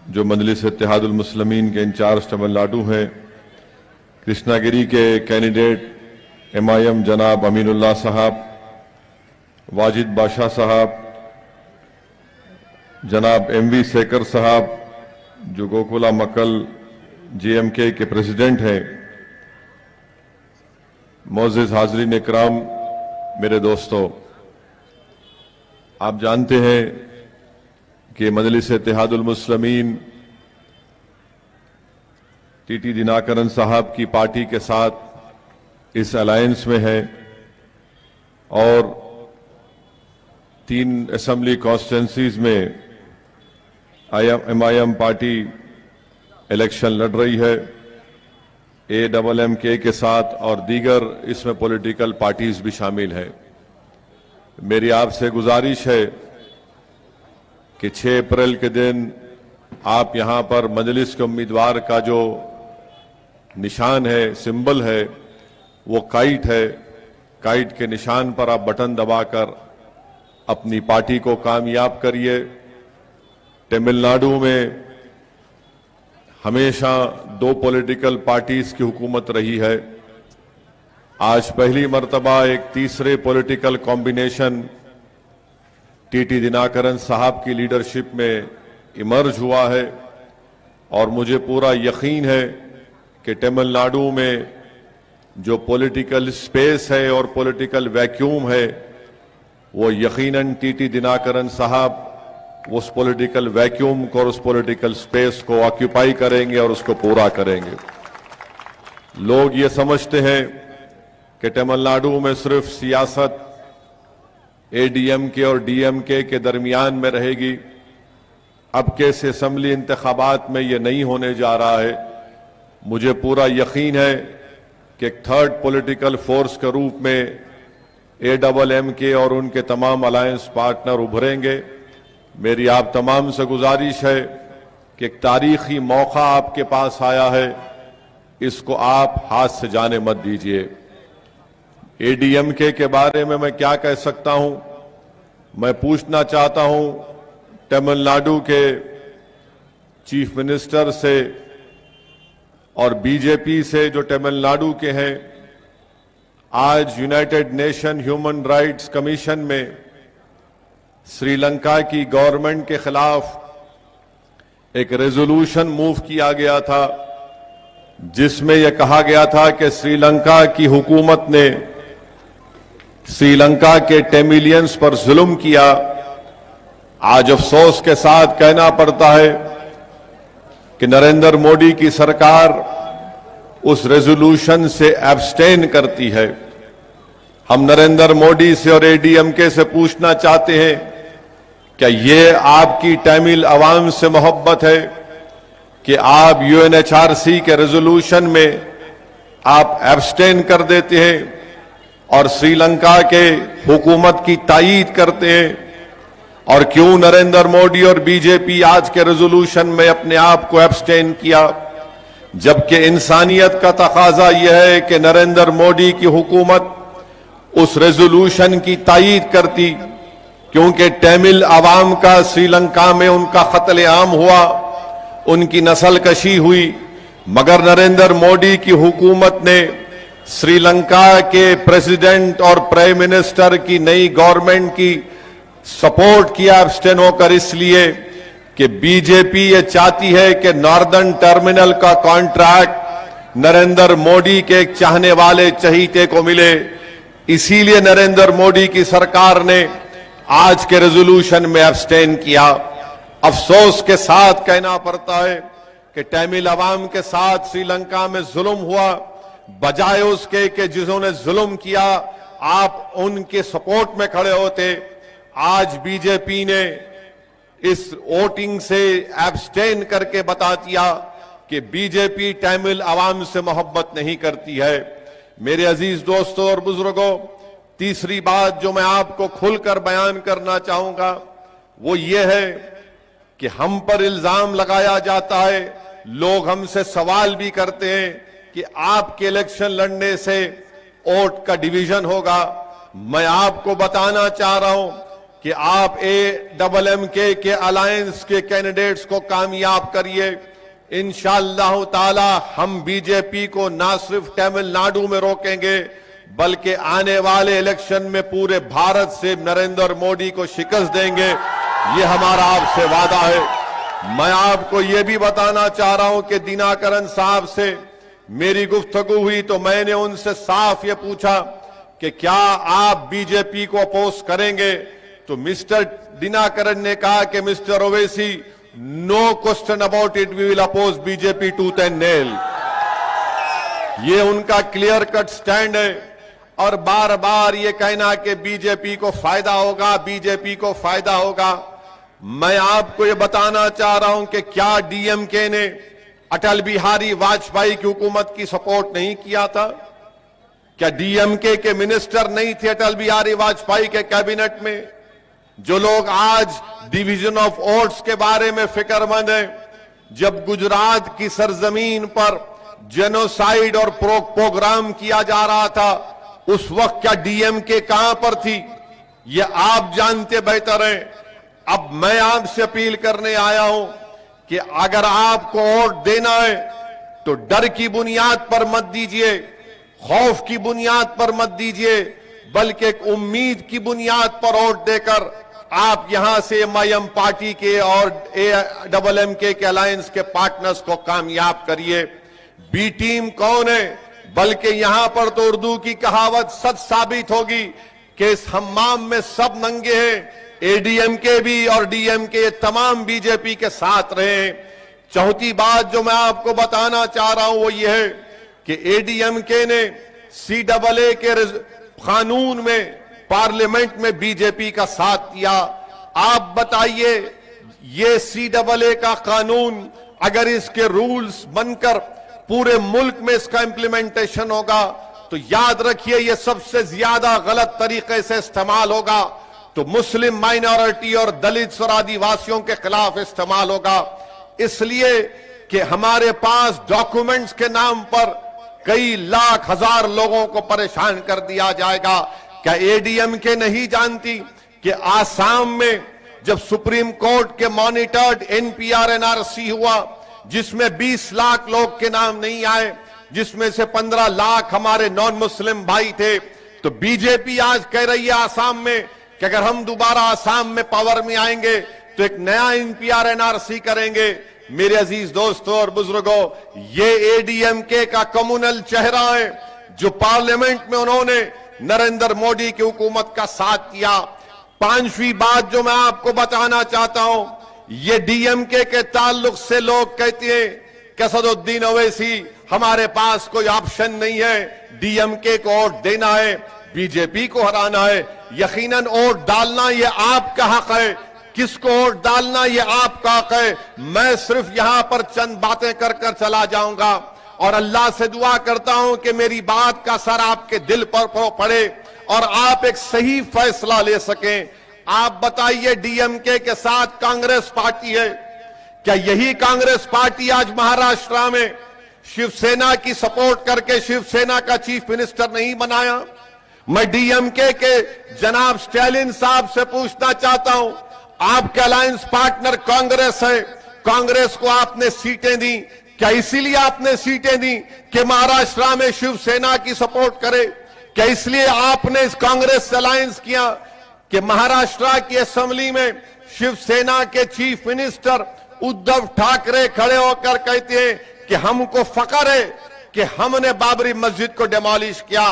जो मजलिस इत्तेहादुल मुस्लिमीन के इंचार्ज तमिलनाडु हैं, कृष्णागिरी के कैंडिडेट MIM जनाब अमीनुल्लाह साहब, वाजिद बादशाह साहब, जनाब MV शेखर साहब जो गोकुला मक्कल JMK के प्रेसिडेंट हैं, मोअज़्ज़िज़ हाज़रीन इकराम, मेरे दोस्तों, आप जानते हैं कि मजलिस इत्तेहादुल मुस्लिमीन TT दिनाकरन साहब की पार्टी के साथ इस अलायंस में है और 3 असेंबली कॉन्स्टिट्यूंसीज में MIM पार्टी इलेक्शन लड़ रही है AMMK के साथ, और दीगर इसमें पॉलिटिकल पार्टीज भी शामिल हैं। मेरी आपसे गुजारिश है कि 6 अप्रैल के दिन आप यहां पर मजलिस के उम्मीदवार का जो निशान है, सिंबल है, वो काइट है। काइट के निशान पर आप बटन दबाकर अपनी पार्टी को कामयाब करिए। तमिलनाडु में हमेशा 2 पॉलिटिकल पार्टीज की हुकूमत रही है। आज पहली मर्तबा एक तीसरे पॉलिटिकल कॉम्बिनेशन TT दिनाकरन साहब की लीडरशिप में इमर्ज हुआ है और मुझे पूरा यकीन है कि तमिलनाडु में जो पॉलिटिकल स्पेस है और पॉलिटिकल वैक्यूम है, वो यकीनन TT दिनाकरन साहब उस पॉलिटिकल वैक्यूम को और उस पॉलिटिकल स्पेस को ऑक्यूपाई करेंगे और उसको पूरा करेंगे। लोग ये समझते हैं कि तमिलनाडु में सिर्फ सियासत ADMK और DMK के दरमियान में रहेगी। अब के इस असेंबली इंतखाबात में ये नहीं होने जा रहा है। मुझे पूरा यकीन है कि एक थर्ड पॉलिटिकल फोर्स के रूप में AMMK और उनके तमाम अलायंस पार्टनर उभरेंगे। मेरी आप तमाम से गुजारिश है कि एक तारीखी मौका आपके पास आया है, इसको आप हाथ से जाने मत दीजिए। ADMK के बारे में मैं क्या कह सकता हूं? मैं पूछना चाहता हूं तमिलनाडु के चीफ मिनिस्टर से और BJP से जो तमिलनाडु के हैं। आज United nation human rights commission में श्रीलंका की गवर्नमेंट के खिलाफ एक रेजोल्यूशन मूव किया गया था, जिसमें यह कहा गया था कि श्रीलंका की हुकूमत ने श्रीलंका के तमिलियंस पर जुल्म किया। आज अफसोस के साथ कहना पड़ता है कि नरेंद्र मोदी की सरकार उस रेजोल्यूशन से एब्सटेन करती है। हम नरेंद्र मोदी से और ADMK से पूछना चाहते हैं, क्या ये आपकी तमिल अवाम से मोहब्बत है कि आप UNHRC के रेजोल्यूशन में आप एब्सटेन कर देते हैं और श्रीलंका के हुकूमत की तायीद करते हैं? और क्यों नरेंद्र मोदी और BJP आज के रेजोल्यूशन में अपने आप को एब्सटेन किया, जबकि इंसानियत का तकाजा यह है कि नरेंद्र मोदी की हुकूमत उस रेजोल्यूशन की तायीद करती, क्योंकि तमिल अवाम का श्रीलंका में उनका कत्लेआम हुआ, उनकी नस्ल कशी हुई, मगर नरेंद्र मोदी की हुकूमत ने श्रीलंका के प्रेसिडेंट और प्राइम मिनिस्टर की नई गवर्नमेंट की सपोर्ट किया एब्सटेन होकर, इसलिए कि BJP ये चाहती है कि नॉर्दर्न टर्मिनल का कॉन्ट्रैक्ट नरेंद्र मोदी के एक चाहने वाले चहीते को मिले। इसीलिए नरेंद्र मोदी की सरकार ने आज के रेजोल्यूशन में एब्सटेन किया। अफसोस के साथ कहना पड़ता है कि तमिल अवाम के साथ श्रीलंका में जुल्म हुआ, बजाय उसके कि जिन्होंने जुल्म किया आप उनके सपोर्ट में खड़े होते। आज BJP ने इस वोटिंग से एब्सटेन करके बता दिया कि BJP तमिल अवाम से मोहब्बत नहीं करती है। मेरे अजीज दोस्तों और बुजुर्गों, तीसरी बात जो मैं आपको खुलकर बयान करना चाहूंगा वो ये है कि हम पर इल्जाम लगाया जाता है, लोग हमसे सवाल भी करते हैं कि आपके इलेक्शन लड़ने से वोट का डिवीजन होगा। मैं आपको बताना चाह रहा हूं कि आप AMMK के अलायंस के कैंडिडेट्स को कामयाब करिए। इंशाअल्लाह ताला हम बीजेपी को ना सिर्फ तमिलनाडु में रोकेंगे बल्कि आने वाले इलेक्शन में पूरे भारत से नरेंद्र मोदी को शिकस्त देंगे। ये हमारा आपसे वादा है। मैं आपको ये भी बताना चाह रहा हूं कि दिनाकरन साहब से मेरी गुफ्तगू हुई तो मैंने उनसे साफ ये पूछा कि क्या आप बीजेपी को अपोज करेंगे, तो मिस्टर दिनाकरन ने कहा कि mister Owaisi, no question about it, we will oppose BJP tooth and nail. ये उनका क्लियर कट स्टैंड है। और बार बार ये कहना कि बीजेपी को फायदा होगा, बीजेपी को फायदा होगा। मैं आपको ये बताना चाह रहा हूं कि क्या DMK ने अटल बिहारी वाजपेयी की हुकूमत की सपोर्ट नहीं किया था? क्या DMK के मिनिस्टर नहीं थे अटल बिहारी वाजपेयी के कैबिनेट में? जो लोग आज डिवीजन ऑफ वोट्स के बारे में फिक्रमंद हैं, जब गुजरात की सरजमीन पर जेनोसाइड और प्रोग्राम किया जा रहा था, उस वक्त क्या DMK कहां पर थी? ये आप जानते बेहतर हैं। अब मैं आपसे अपील करने आया हूं कि अगर आपको वोट देना है तो डर की बुनियाद पर मत दीजिए, खौफ की बुनियाद पर मत दीजिए, बल्कि एक उम्मीद की बुनियाद पर वोट देकर आप यहां से MIM पार्टी के और AMMK के अलायंस के पार्टनर्स को कामयाब करिए। बी टीम कौन है? बल्कि यहां पर तो उर्दू की कहावत सच साबित होगी कि इस हम्माम में सब नंगे हैं। ADMK भी और DMK तमाम बीजेपी के साथ रहे। चौथी बात जो मैं आपको बताना चाह रहा हूं वो ये है कि ADMK ने CAA के कानून में पार्लियामेंट में बीजेपी का साथ दिया। आप बताइए, ये CAA का कानून अगर इसके रूल्स बनकर पूरे मुल्क में इसका इंप्लीमेंटेशन होगा तो याद रखिए ये सबसे ज्यादा गलत तरीके से इस्तेमाल होगा, तो मुस्लिम माइनॉरिटी और दलित और आदिवासियों के खिलाफ इस्तेमाल होगा। इसलिए कि हमारे पास डॉक्यूमेंट्स के नाम पर कई लाख हजार लोगों को परेशान कर दिया जाएगा। क्या ADMK नहीं जानती कि आसाम में जब सुप्रीम कोर्ट के मॉनिटर्ड NPR NRC हुआ जिसमें 20 लाख लोग के नाम नहीं आए, जिसमें से 15 लाख हमारे नॉन मुस्लिम भाई थे, तो बीजेपी आज कह रही है आसाम में कि अगर हम दोबारा आसाम में पावर में आएंगे तो एक नया NPR NRC करेंगे। मेरे अजीज दोस्तों और बुजुर्गों, ये ADMK का कम्युनल चेहरा है जो पार्लियामेंट में उन्होंने नरेंद्र मोदी की हुकूमत का साथ दिया। पांचवी बात जो मैं आपको बताना चाहता हूं, ये DMK के ताल्लुक से लोग कहते हैं कि असदुद्दीन ओवैसी हमारे पास कोई ऑप्शन नहीं है, DMK को वोट देना है, बीजेपी को हराना है। यकीनन वोट डालना ये आपका हक है, किसको वोट डालना ये आपका हक है। मैं सिर्फ यहां पर चंद बातें कर कर चला जाऊंगा और अल्लाह से दुआ करता हूं कि मेरी बात का असर आपके दिल पर पड़े और आप एक सही फैसला ले सकें। आप बताइए, DMK के साथ कांग्रेस पार्टी है, क्या यही कांग्रेस पार्टी आज महाराष्ट्र में शिवसेना की सपोर्ट करके शिवसेना का चीफ मिनिस्टर नहीं बनाया? मैं DMK के जनाब स्टैलिन साहब से पूछना चाहता हूं, आपके अलायंस पार्टनर कांग्रेस है, कांग्रेस को आपने सीटें दी, क्या इसीलिए आपने सीटें दी कि महाराष्ट्र में शिवसेना की सपोर्ट करे? क्या इसलिए आपने इस कांग्रेस से अलायंस किया कि महाराष्ट्र की असेंबली में शिवसेना के चीफ मिनिस्टर उद्धव ठाकरे खड़े होकर कहते हैं कि हमको फख्र है कि हमने बाबरी मस्जिद को डिमोलिश किया?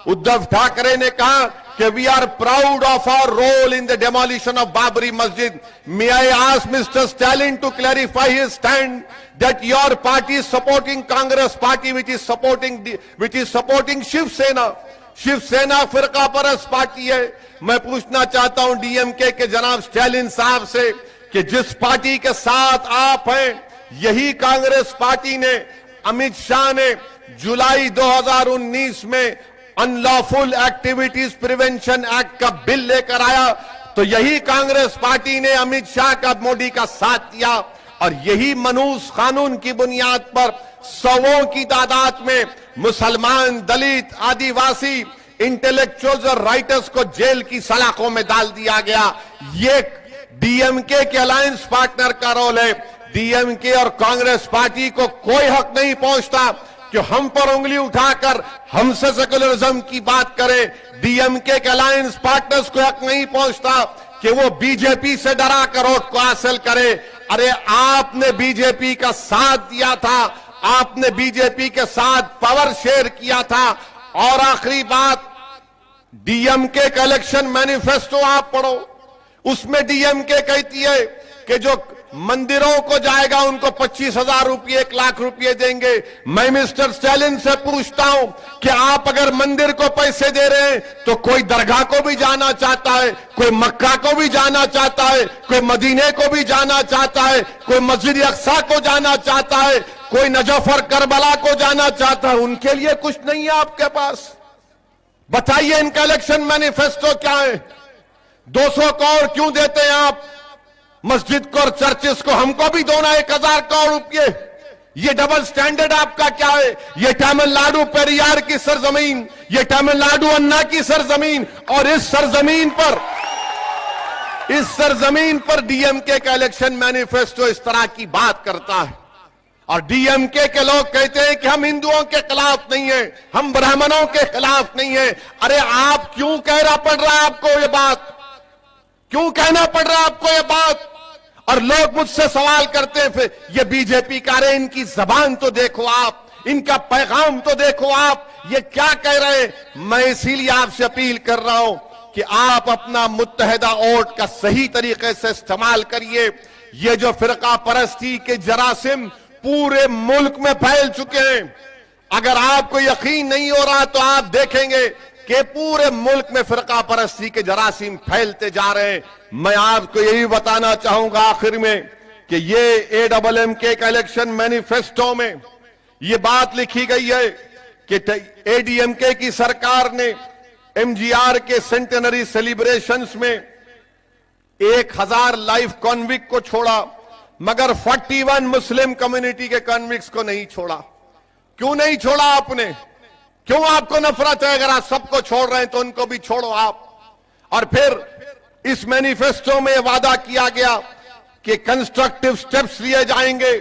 उद्धव ठाकरे ने कहा कि we are proud of our role in the demolition of Babri Masjid. May I ask mister Stalin to clarify his stand that your party is supporting Congress party which is supporting Shiv Sena. Shiv Sena फिरका परस्त पार्टी है। मैं पूछना चाहता हूं DMK के जनाब स्टैलिन साहब से कि जिस पार्टी के साथ आप हैं, यही कांग्रेस पार्टी ने, अमित शाह ने जुलाई 2019 में अनलॉफुल एक्टिविटीज प्रिवेंशन एक्ट का बिल लेकर आया, तो यही कांग्रेस पार्टी ने अमित शाह का, मोदी का साथ दिया और यही मनूस कानून की बुनियाद पर सौों की तादाद में मुसलमान, दलित, आदिवासी, इंटेलेक्चुअल्स और राइटर्स को जेल की सलाखों में डाल दिया गया। ये डीएमके के अलायंस पार्टनर का रोल है। डीएमके और कांग्रेस पार्टी को कोई हक नहीं पहुंचता कि हम पर उंगली उठाकर हमसे सेकुलरिज्म की बात करें। डीएमके के अलायंस पार्टनर्स को हक नहीं पहुंचता कि वो बीजेपी से डरा कर वोट को हासिल करे। अरे आपने बीजेपी का साथ दिया था, आपने बीजेपी के साथ पावर शेयर किया था। और आखिरी बात, डीएमके का इलेक्शन मैनिफेस्टो आप पढ़ो, उसमें डीएमके कहती है कि जो मंदिरों को जाएगा उनको 25,000 रुपये 1,00,000 रुपये देंगे। मैं मिस्टर स्टालिन से पूछता हूं कि आप अगर मंदिर को पैसे दे रहे हैं तो कोई दरगाह को भी जाना चाहता है, कोई मक्का को भी जाना चाहता है, कोई मदीने को भी जाना चाहता है, कोई मस्जिद अक्सा को जाना चाहता है, कोई नजफ और करबला को जाना चाहता है। उनके लिए कुछ नहीं है आपके पास। बताइए इनका इलेक्शन मैनिफेस्टो क्या है? 200 करोड़ क्यों देते हैं आप मस्जिद को और चर्चेस को? हमको भी दोना 1,000 करोड़ रुपये। ये डबल स्टैंडर्ड आपका क्या है? ये तमिलनाडु पेरियार की सरजमीन, ये तमिलनाडु अन्ना की सरजमीन, और इस सरजमीन पर डीएमके का इलेक्शन मैनिफेस्टो इस तरह की बात करता है। और डीएमके के लोग कहते हैं कि हम हिंदुओं के खिलाफ नहीं है, हम ब्राह्मणों के खिलाफ नहीं है। अरे आप क्यों कहना पड़ रहा है आपको ये बात? क्यों कहना पड़ रहा है आपको ये बात? और लोग मुझसे सवाल करते हैं फिर ये बीजेपी का, अरे इनकी जबान तो देखो आप, इनका पैगाम तो देखो आप, ये क्या कह रहे हैं। मैं इसीलिए आपसे अपील कर रहा हूं कि आप अपना मुत्तहिदा वोट का सही तरीके से इस्तेमाल करिए। ये जो फिरका परस्ती के जरासिम पूरे मुल्क में फैल चुके हैं, अगर आपको यकीन नहीं हो रहा तो आप देखेंगे कि पूरे मुल्क में फिरका परस्ती के जरासीम फैलते जा रहे हैं। मैं आपको यही बताना चाहूंगा आखिर में कि ये एडब्ल्यूएमके का इलेक्शन मैनिफेस्टो में ये बात लिखी गई है कि एडीएमके की सरकार ने एमजीआर के सेंटेनरी सेलिब्रेशंस में 1,000 लाइफ कॉन्विक्ट को छोड़ा, मगर 41 मुस्लिम कम्युनिटी के कॉन्विक्ट्स को नहीं छोड़ा। क्यों नहीं छोड़ा आपने? क्यों आपको नफरत है? अगर आप सबको छोड़ रहे हैं तो उनको भी छोड़ो आप। और फिर इस मैनिफेस्टो में वादा किया गया कि कंस्ट्रक्टिव स्टेप्स लिए जाएंगे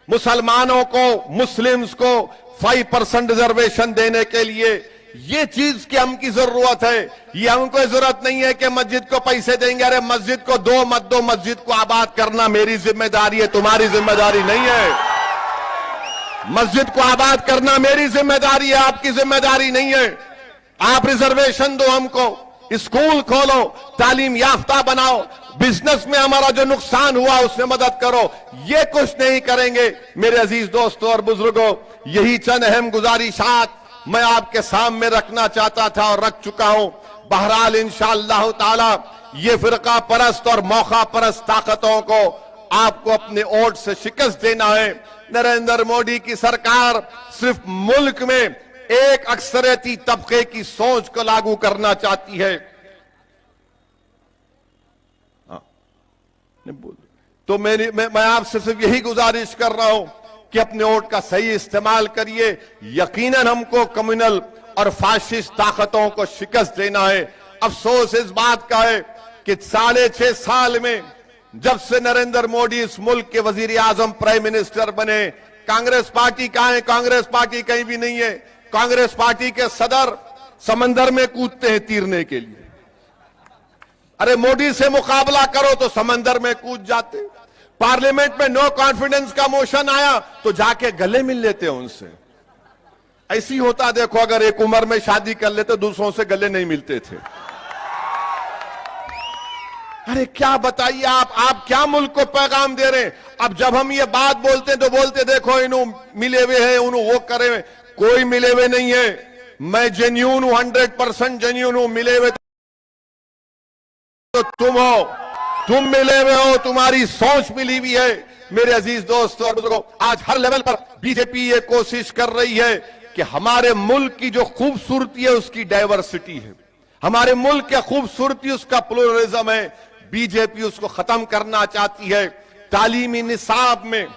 मुसलमानों को, मुस्लिम्स को 5% रिजर्वेशन देने के लिए। ये चीज की हमकी जरूरत है। ये हमको जरूरत नहीं है कि मस्जिद को पैसे देंगे। अरे मस्जिद को दो मत दो, मस्जिद को आबाद करना मेरी जिम्मेदारी है, तुम्हारी जिम्मेदारी नहीं है। मस्जिद को आबाद करना मेरी जिम्मेदारी है, आपकी जिम्मेदारी नहीं है। आप रिजर्वेशन दो हमको, स्कूल खोलो, तालीम याफ्ता बनाओ, बिजनेस में हमारा जो नुकसान हुआ उसमें मदद करो। ये कुछ नहीं करेंगे। मेरे अजीज दोस्तों और बुजुर्गों, यही चंद अहम गुजारिशात मैं आपके सामने रखना चाहता था और रख चुका हूं। बहरहाल इंशाअल्लाह ताला ये फिरका परस्त और मौका परस्त ताकतों को आपको अपने वोट से शिकस्त देना है। नरेंद्र मोदी की सरकार सिर्फ मुल्क में एक अक्सरियती तबके की सोच को लागू करना चाहती है। तो मैं आपसे सिर्फ यही गुजारिश कर रहा हूं कि अपने वोट का सही इस्तेमाल करिए। यकीनन हमको कम्युनल और फाशिस्ट ताकतों को शिकस्त देना है। अफसोस इस बात का है कि 6.5 साल में जब से नरेंद्र मोदी इस मुल्क के वजीर आजम प्राइम मिनिस्टर बने, कांग्रेस पार्टी कहां है? कांग्रेस पार्टी कहीं भी नहीं है। कांग्रेस पार्टी के सदर समंदर में कूदते हैं तीरने के लिए। अरे मोदी से मुकाबला करो तो समंदर में कूद जाते। पार्लियामेंट में नो कॉन्फिडेंस का मोशन आया तो जाके गले मिल लेते हैं उनसे। ऐसी होता देखो, अगर एक उम्र में शादी कर लेते दूसरों से गले नहीं मिलते थे। अरे क्या बताइए आप क्या मुल्क को पैगाम दे रहे हैं? अब जब हम ये बात बोलते हैं तो बोलते देखो इन्हों मिले हुए हैं, उन्हों वो करे हुए। कोई मिले हुए नहीं है। मैं जेन्यून हूं, 100% जेन्यून हूं। मिले हुए तो तुम हो, तुम मिले हुए हो, तुम्हारी सोच मिली हुई है। मेरे अजीज दोस्तों और बुजुर्गों, आज हर लेवल पर बीजेपी ये कोशिश कर रही है कि हमारे मुल्क की जो खूबसूरती है उसकी डाइवर्सिटी है, हमारे मुल्क की खूबसूरती उसका प्लुरलिज्म है। बीजेपी उसको खत्म करना चाहती है। तालीमी निसाब में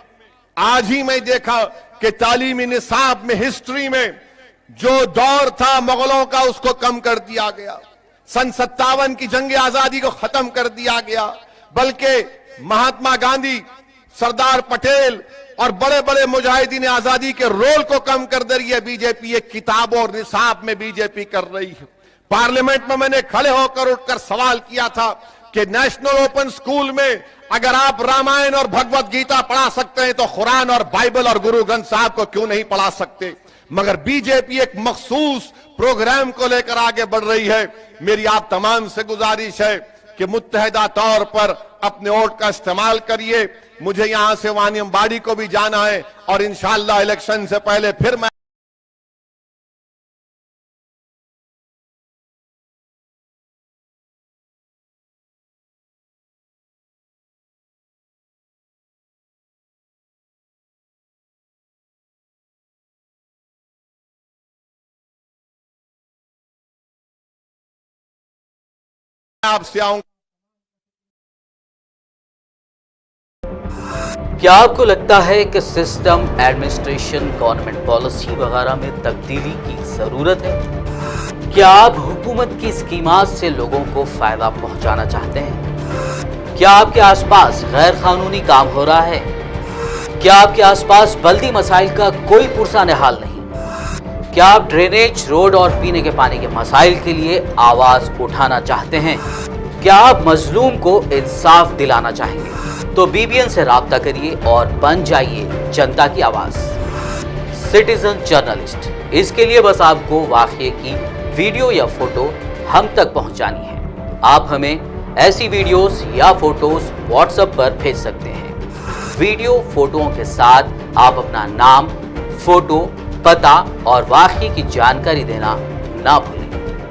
आज ही मैं देखा कि तालीमी निसाब में हिस्ट्री में जो दौर था मुगलों का उसको कम कर दिया गया। सन 57 की जंग आजादी को खत्म कर दिया गया, बल्कि महात्मा गांधी, सरदार पटेल और बड़े बड़े मुजाहिदीन आजादी के रोल को कम कर दे रही है बीजेपी। एक किताबों और निसाब में बीजेपी कर रही है। पार्लियामेंट में मैंने खड़े होकर उठकर सवाल किया था कि नेशनल ओपन स्कूल में अगर आप रामायण और भगवत गीता पढ़ा सकते हैं तो कुरान और बाइबल और गुरु ग्रंथ साहब को क्यों नहीं पढ़ा सकते। मगर बीजेपी एक मखसूस प्रोग्राम को लेकर आगे बढ़ रही है। मेरी आप तमाम से गुजारिश है कि मुत्तहदा तौर पर अपने वोट का इस्तेमाल करिए। मुझे यहां से वानियमबाड़ी को भी जाना है और इंशाअल्लाह इलेक्शन से पहले फिर मैं आपसे आऊंगा। क्या आपको लगता है कि सिस्टम, एडमिनिस्ट्रेशन, गवर्नमेंट पॉलिसी वगैरह में तब्दीली की जरूरत है? क्या आप हुकूमत की स्कीमात से लोगों को फायदा पहुंचाना चाहते हैं? क्या आपके आसपास गैर कानूनी काम हो रहा है? क्या आपके आसपास बल्दी मसाइल का कोई पुरसाने हाल नहीं? क्या आप ड्रेनेज, रोड और पीने के पानी के मसाइल के लिए आवाज उठाना चाहते हैं? क्या आप मजलूम को इंसाफ दिलाना चाहेंगे? तो बीबीएन से राब्ता करिए और बन जाइए जनता की आवाज, सिटीजन जर्नलिस्ट। इसके लिए बस आपको वाकये की वीडियो या फोटो हम तक पहुंचानी है। आप हमें ऐसी वीडियोस या फोटोज व्हाट्सएप पर भेज सकते हैं। वीडियो फोटोओं के साथ आप अपना नाम, फोटो, पता और वाकये की जानकारी देना ना भूलें।